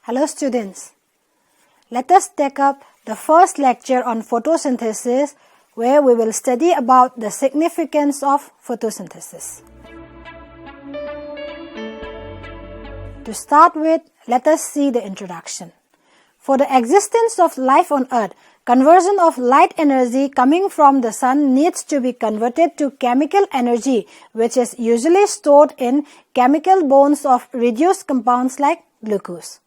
Hello students, let us take up the first lecture on photosynthesis where we will study about the significance of photosynthesis. To start with, let us see the introduction. For the existence of life on Earth, conversion of light energy coming from the sun needs to be converted to chemical energy, which is usually stored in chemical bonds of reduced compounds like glucose.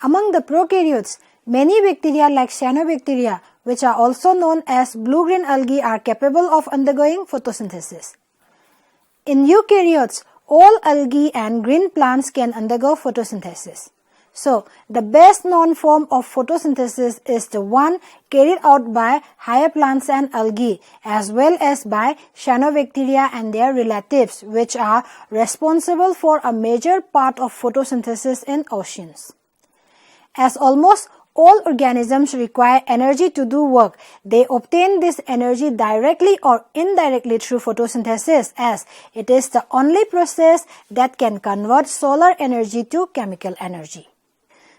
Among the prokaryotes, many bacteria like cyanobacteria, which are also known as blue-green algae, are capable of undergoing photosynthesis. In eukaryotes, all algae and green plants can undergo photosynthesis. So, the best known form of photosynthesis is the one carried out by higher plants and algae, as well as by cyanobacteria and their relatives, which are responsible for a major part of photosynthesis in oceans. As almost all organisms require energy to do work, they obtain this energy directly or indirectly through photosynthesis, as it is the only process that can convert solar energy to chemical energy.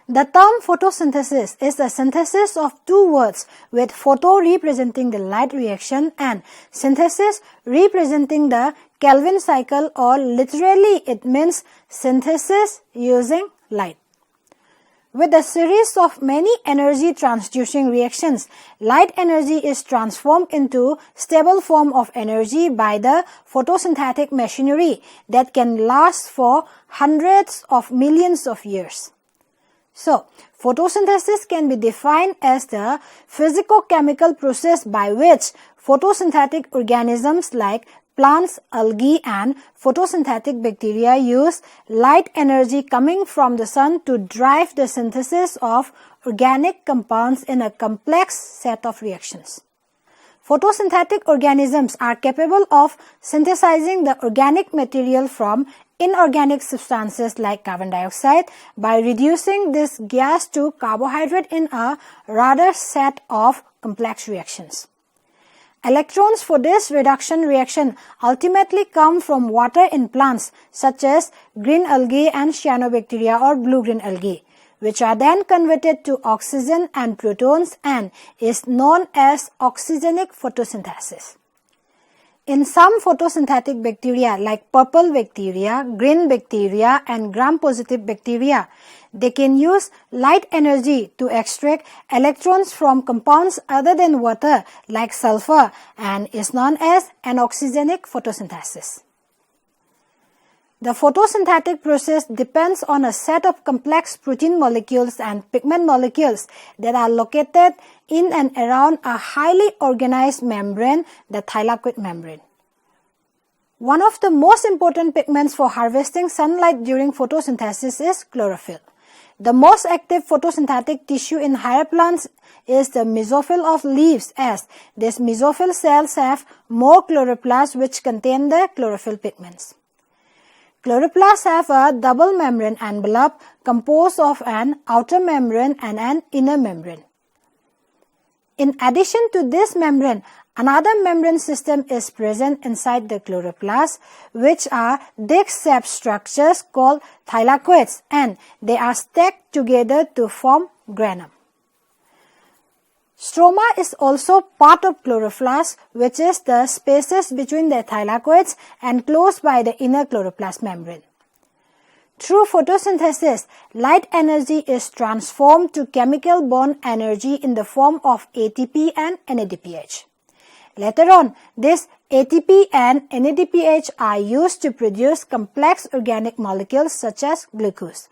The term photosynthesis is the synthesis of two words, with photo representing the light reaction and synthesis representing the Kelvin cycle, or literally it means synthesis using light. With a series of many energy transducing reactions, light energy is transformed into stable form of energy by the photosynthetic machinery that can last for hundreds of millions of years. So, photosynthesis can be defined as the physico-chemical process by which photosynthetic organisms like plants, algae, and photosynthetic bacteria use light energy coming from the sun to drive the synthesis of organic compounds in a complex set of reactions. Photosynthetic organisms are capable of synthesizing the organic material from inorganic substances like carbon dioxide by reducing this gas to carbohydrate in a rather set of complex reactions. Electrons for this reduction reaction ultimately come from water in plants such as green algae and cyanobacteria or blue-green algae, which are then converted to oxygen and protons and is known as oxygenic photosynthesis. In some photosynthetic bacteria like purple bacteria, green bacteria, and gram-positive bacteria, they can use light energy to extract electrons from compounds other than water like sulfur and is known as anoxygenic photosynthesis. The photosynthetic process depends on a set of complex protein molecules and pigment molecules that are located in and around a highly organized membrane, the thylakoid membrane. One of the most important pigments for harvesting sunlight during photosynthesis is chlorophyll. The most active photosynthetic tissue in higher plants is the mesophyll of leaves, as these mesophyll cells have more chloroplasts which contain the chlorophyll pigments. Chloroplasts have a double membrane envelope composed of an outer membrane and an inner membrane. In addition to this membrane, another membrane system is present inside the chloroplast, which are disc-shaped structures called thylakoids, and they are stacked together to form granum. Stroma is also part of chloroplast, which is the spaces between the thylakoids and closed by the inner chloroplast membrane. Through photosynthesis, light energy is transformed to chemical bond energy in the form of ATP and NADPH. Later on, this ATP and NADPH are used to produce complex organic molecules such as glucose.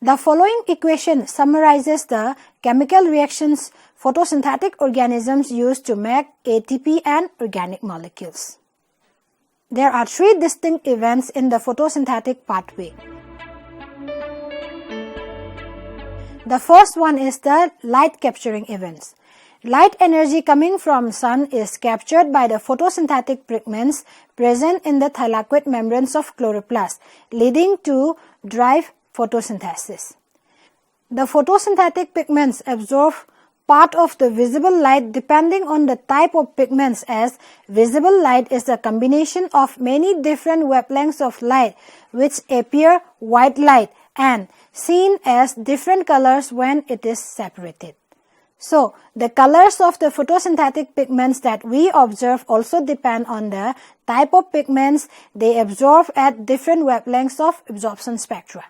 The following equation summarizes the chemical reactions photosynthetic organisms use to make ATP and organic molecules. There are three distinct events in the photosynthetic pathway. The first one is the light capturing events. Light energy coming from sun is captured by the photosynthetic pigments present in the thylakoid membranes of chloroplast, leading to drive photosynthesis. The photosynthetic pigments absorb part of the visible light depending on the type of pigments, as visible light is a combination of many different wavelengths of light which appear white light, and seen as different colors when it is separated. So, the colors of the photosynthetic pigments that we observe also depend on the type of pigments they absorb at different wavelengths of absorption spectra.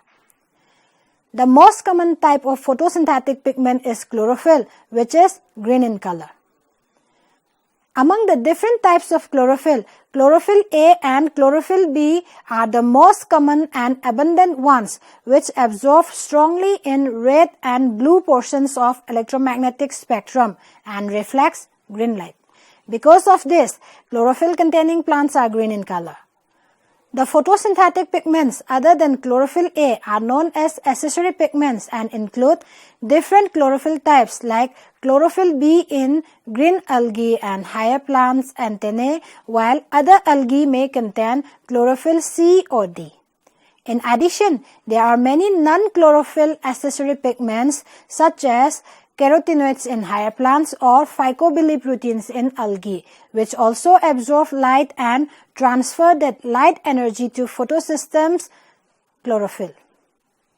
The most common type of photosynthetic pigment is chlorophyll, which is green in color. Among the different types of chlorophyll, chlorophyll A and chlorophyll B are the most common and abundant ones, which absorb strongly in red and blue portions of electromagnetic spectrum and reflects green light. Because of this, chlorophyll-containing plants are green in color. The photosynthetic pigments other than chlorophyll A are known as accessory pigments and include different chlorophyll types like chlorophyll B in green algae and higher plants antennae, while other algae may contain chlorophyll C or D. In addition, there are many non-chlorophyll accessory pigments such as carotenoids in higher plants or phycobiliproteins in algae, which also absorb light and transfer that light energy to photosystem's chlorophyll.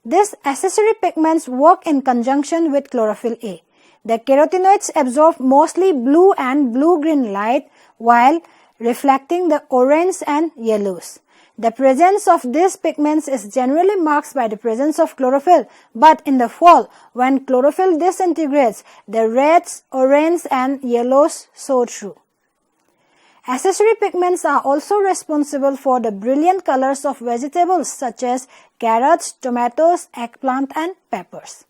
These accessory pigments work in conjunction with chlorophyll A. The carotenoids absorb mostly blue and blue-green light while reflecting the orange and yellows. The presence of these pigments is generally marked by the presence of chlorophyll, but in the fall, when chlorophyll disintegrates, the reds, orange and yellows show through. Accessory pigments are also responsible for the brilliant colors of vegetables such as carrots, tomatoes, eggplant and peppers.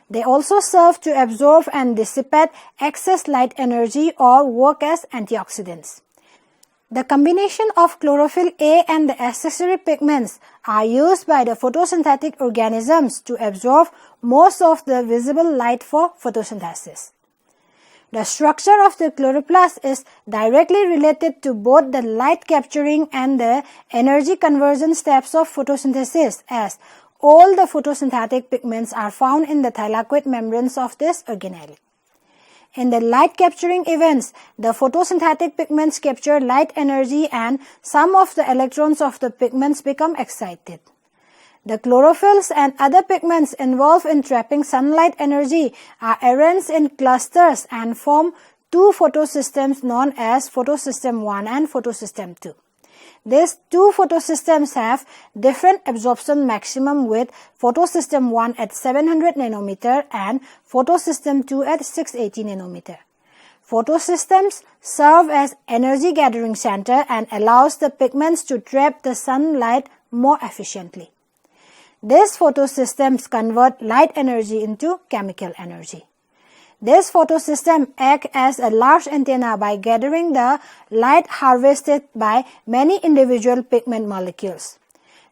They also serve to absorb and dissipate excess light energy or work as antioxidants. The combination of chlorophyll A and the accessory pigments are used by the photosynthetic organisms to absorb most of the visible light for photosynthesis. The structure of the chloroplast is directly related to both the light capturing and the energy conversion steps of photosynthesis, as all the photosynthetic pigments are found in the thylakoid membranes of this organelle. In the light capturing events, the photosynthetic pigments capture light energy and some of the electrons of the pigments become excited. The chlorophylls and other pigments involved in trapping sunlight energy are arranged in clusters and form two photosystems known as photosystem 1 and photosystem 2. These two photosystems have different absorption maximum, with photosystem 1 at 700 nanometer and photosystem 2 at 680 nanometer. Photosystems serve as energy gathering center and allows the pigments to trap the sunlight more efficiently. These photosystems convert light energy into chemical energy. This photosystem acts as a large antenna by gathering the light harvested by many individual pigment molecules.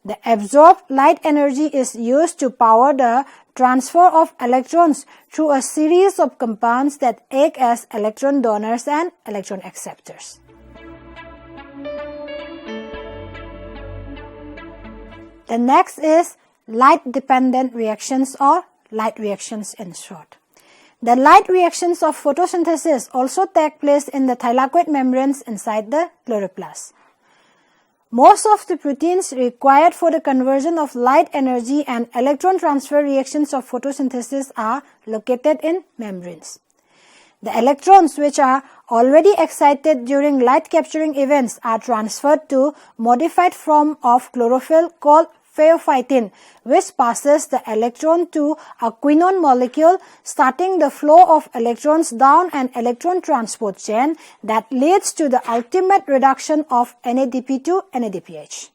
The absorbed light energy is used to power the transfer of electrons through a series of compounds that act as electron donors and electron acceptors. The next is light-dependent reactions, or light reactions in short. The light reactions of photosynthesis also take place in the thylakoid membranes inside the chloroplast. Most of the proteins required for the conversion of light energy and electron transfer reactions of photosynthesis are located in membranes. The electrons, which are already excited during light capturing events, are transferred to modified form of chlorophyll called phaeophytin, which passes the electron to a quinone molecule, starting the flow of electrons down an electron transport chain that leads to the ultimate reduction of NADP to NADPH.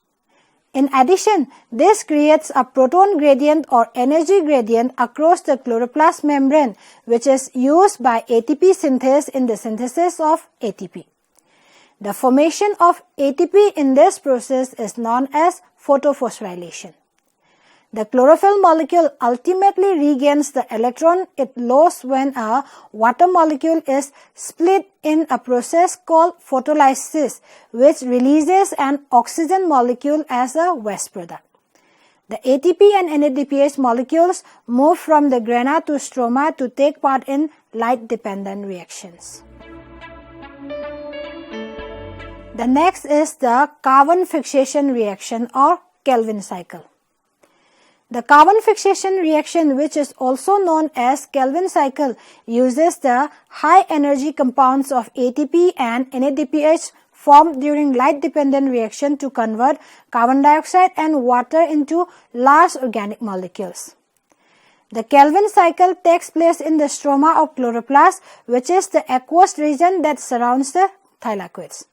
In addition, this creates a proton gradient or energy gradient across the chloroplast membrane, which is used by ATP synthase in the synthesis of ATP. The formation of ATP in this process is known as photophosphorylation. The chlorophyll molecule ultimately regains the electron it lost when a water molecule is split in a process called photolysis, which releases an oxygen molecule as a waste product. The ATP and NADPH molecules move from the grana to stroma to take part in light-dependent reactions. The next is the carbon fixation reaction, or Calvin cycle. The carbon fixation reaction, which is also known as Kelvin cycle, uses the high energy compounds of ATP and NADPH formed during light-dependent reaction to convert carbon dioxide and water into large organic molecules. The Kelvin cycle takes place in the stroma of chloroplast, which is the aqueous region that surrounds the thylakoids.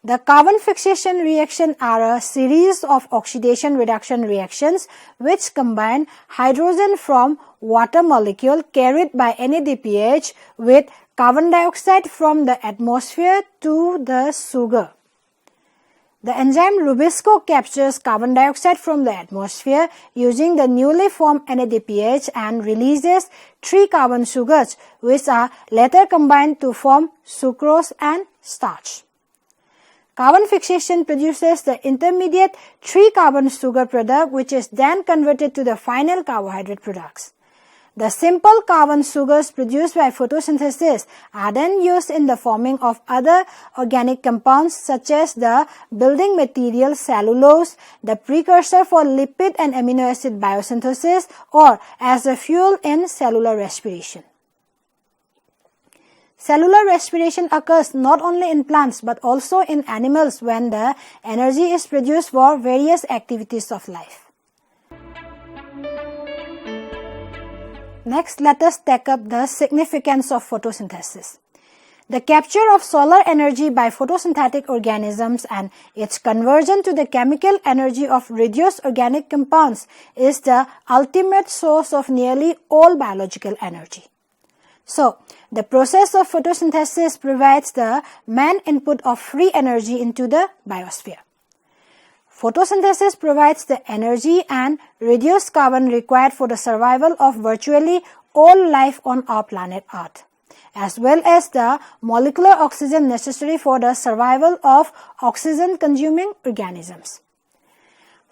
The carbon fixation reaction are a series of oxidation-reduction reactions which combine hydrogen from water molecule carried by NADPH with carbon dioxide from the atmosphere to the sugar. The enzyme Rubisco captures carbon dioxide from the atmosphere using the newly formed NADPH and releases 3 carbon sugars, which are later combined to form sucrose and starch. Carbon fixation produces the intermediate 3-carbon sugar product, which is then converted to the final carbohydrate products. The simple carbon sugars produced by photosynthesis are then used in the forming of other organic compounds such as the building material cellulose, the precursor for lipid and amino acid biosynthesis, or as a fuel in cellular respiration. Cellular respiration occurs not only in plants but also in animals when the energy is produced for various activities of life. Next, let us take up the significance of photosynthesis. The capture of solar energy by photosynthetic organisms and its conversion to the chemical energy of reduced organic compounds is the ultimate source of nearly all biological energy. So, the process of photosynthesis provides the main input of free energy into the biosphere. Photosynthesis provides the energy and reduced carbon required for the survival of virtually all life on our planet Earth, as well as the molecular oxygen necessary for the survival of oxygen-consuming organisms.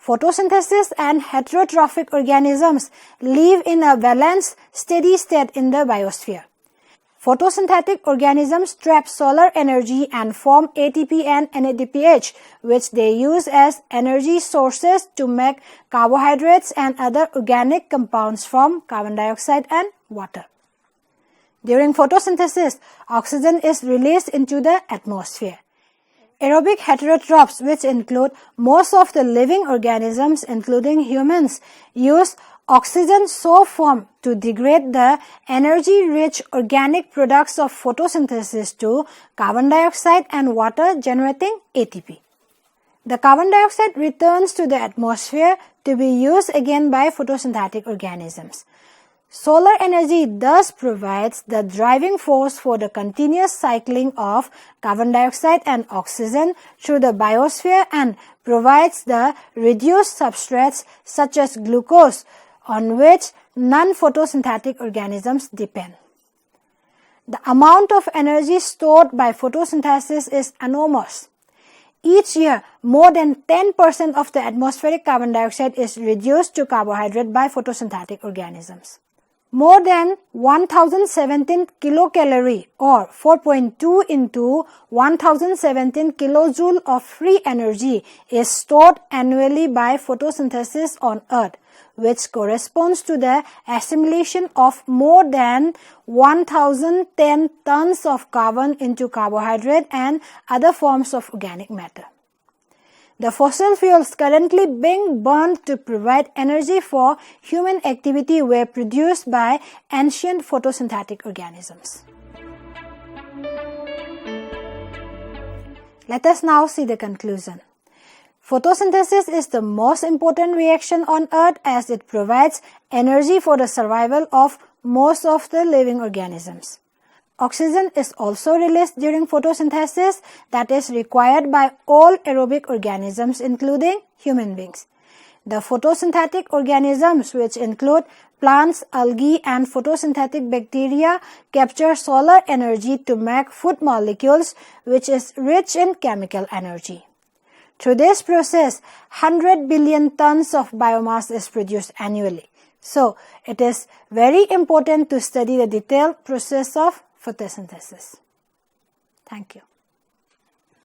Photosynthesis and heterotrophic organisms live in a balanced, steady state in the biosphere. Photosynthetic organisms trap solar energy and form ATP and NADPH, which they use as energy sources to make carbohydrates and other organic compounds from carbon dioxide and water. During photosynthesis, oxygen is released into the atmosphere. Aerobic heterotrophs, which include most of the living organisms including humans, use oxygen so formed to degrade the energy-rich organic products of photosynthesis to carbon dioxide and water, generating ATP. The carbon dioxide returns to the atmosphere to be used again by photosynthetic organisms. Solar energy thus provides the driving force for the continuous cycling of carbon dioxide and oxygen through the biosphere and provides the reduced substrates such as glucose on which non-photosynthetic organisms depend. The amount of energy stored by photosynthesis is enormous. Each year, more than 10% of the atmospheric carbon dioxide is reduced to carbohydrate by photosynthetic organisms. More than 1017 kilocalorie or 4.2 into 1017 kilojoule of free energy is stored annually by photosynthesis on Earth, which corresponds to the assimilation of more than 1010 tons of carbon into carbohydrate and other forms of organic matter. The fossil fuels currently being burned to provide energy for human activity were produced by ancient photosynthetic organisms. Let us now see the conclusion. Photosynthesis is the most important reaction on Earth as it provides energy for the survival of most of the living organisms. Oxygen is also released during photosynthesis that is required by all aerobic organisms including human beings. The photosynthetic organisms, which include plants, algae and photosynthetic bacteria, capture solar energy to make food molecules, which is rich in chemical energy. Through this process, 100 billion tons of biomass is produced annually. So, it is very important to study the detailed process of photosynthesis. Thank you.